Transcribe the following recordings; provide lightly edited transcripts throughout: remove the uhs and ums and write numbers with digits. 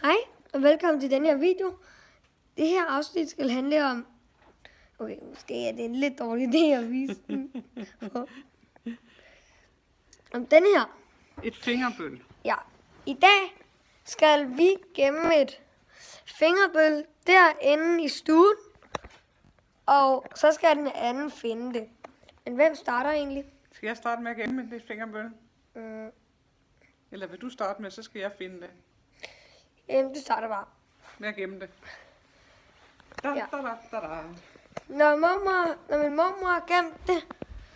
Hej og velkommen til denne her video. Det her afsnit skal handle om... Okay, måske er det en lidt dårlig idé at vise den. Om den her. Et fingerbøl. Ja, i dag skal vi gemme et fingerbøl derinde i stuen. Og så skal den anden finde det. Men hvem starter egentlig? Skal jeg starte med at gemme et fingerbøl? Eller vil du starte med, så skal jeg finde det? Du starter bare. Med at gemme det. Ja. Da. Når min mormor har gemt det,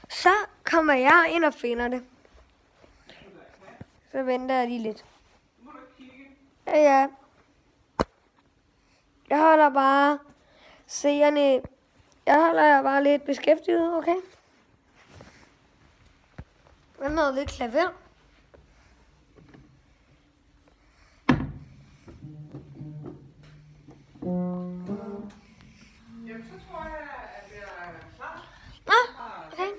så kommer jeg ind og finder det. Så venter jeg lige lidt. Må du kigge? Ja. Jeg holder bare seerne. Jeg holder jer bare lidt beskæftiget, okay? Hvad med lidt klaver? Jamen, så tror jeg, at det er klar. Okay.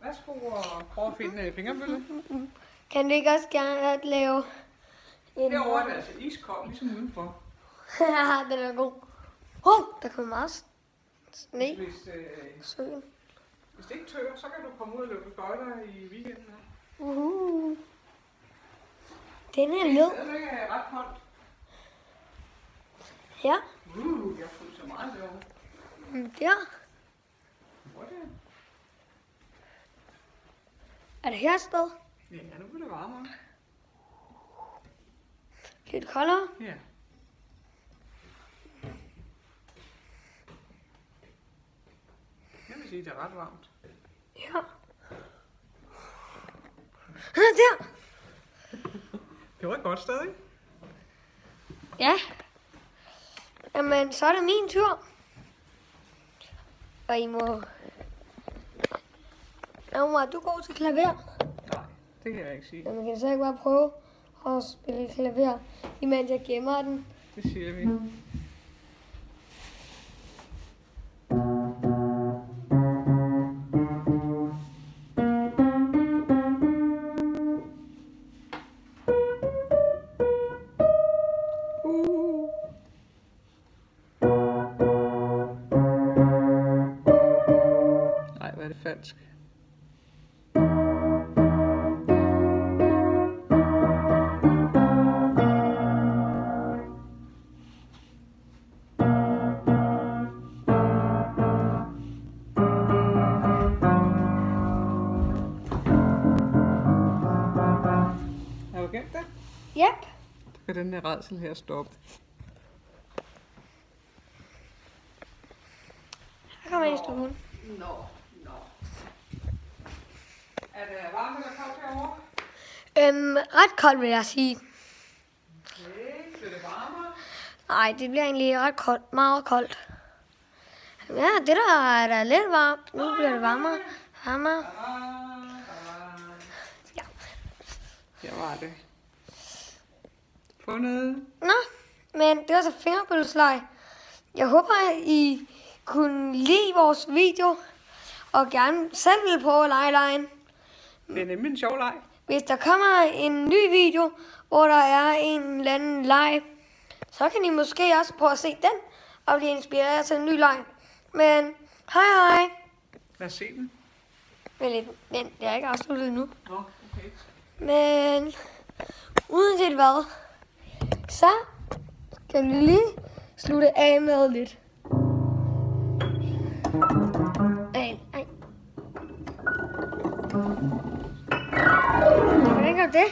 Værsgo og prøve at finde fingerbøllet. Kan du ikke også gerne lave en... Derovre er det altså iskold, ligesom udenfor. Den er god. Der kommer meget sne. Hvis Søen. det ikke tør, så kan du komme ud og løbe skøjter i weekenden. Den er Det lød. er stadigvæk ret koldt. Ja. Jeg fryser meget derovre. Der. Hvor er det? Er det her sted? Ja, nu bliver det varmere. Lidt koldere. Ja. Jeg vil sige, det er ret varmt. Ja. Der. Det var et godt sted, ikke? Ja. Jamen, så er det min tur. Og I må... Omar, er du god til klaver? Nej, det kan jeg ikke sige. Jamen, kan du så ikke bare prøve at spille klaver, imens jeg gemmer den? Det siger vi. Nej, hvad er det falsk? Har du gemt det? Yep. Så kan den her rædsel her stoppe. Her kommer jeg i stuen. Nå. Er det varmt eller koldt herovre? Ret koldt, vil jeg sige. Okay, bliver det varmere? Nej, det bliver egentlig ret koldt. Meget koldt. Ja, det der er da lidt varmt. Nu bliver det varmere. Ja. Her var det. Fundet. Nå, men det var så fingerbølleslag. Jeg håber, at I kunne lide vores video. Og gerne selv vil prøve at lege lejen. Det er nemlig en sjov leg. Hvis der kommer en ny video, hvor der er en eller anden leg, så kan I måske også prøve at se den, og blive inspireret til en ny leg. Men hej. Lad os se den. Men det er ikke afsluttet nu. Nå, okay. Men uanset hvad, så kan vi lige slutte af med lidt. Ej. Hvordan gør det?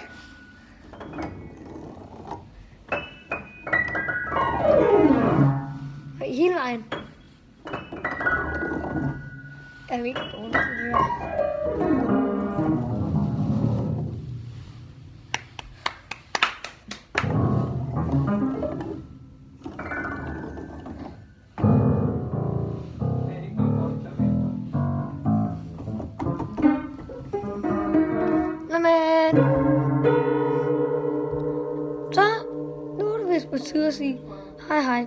Og i hele vejen. Er vi ikke dårlige til det her? Det er ikke noget godt klaver. Nå, men... Så, nu er det vist på tide at sige hej.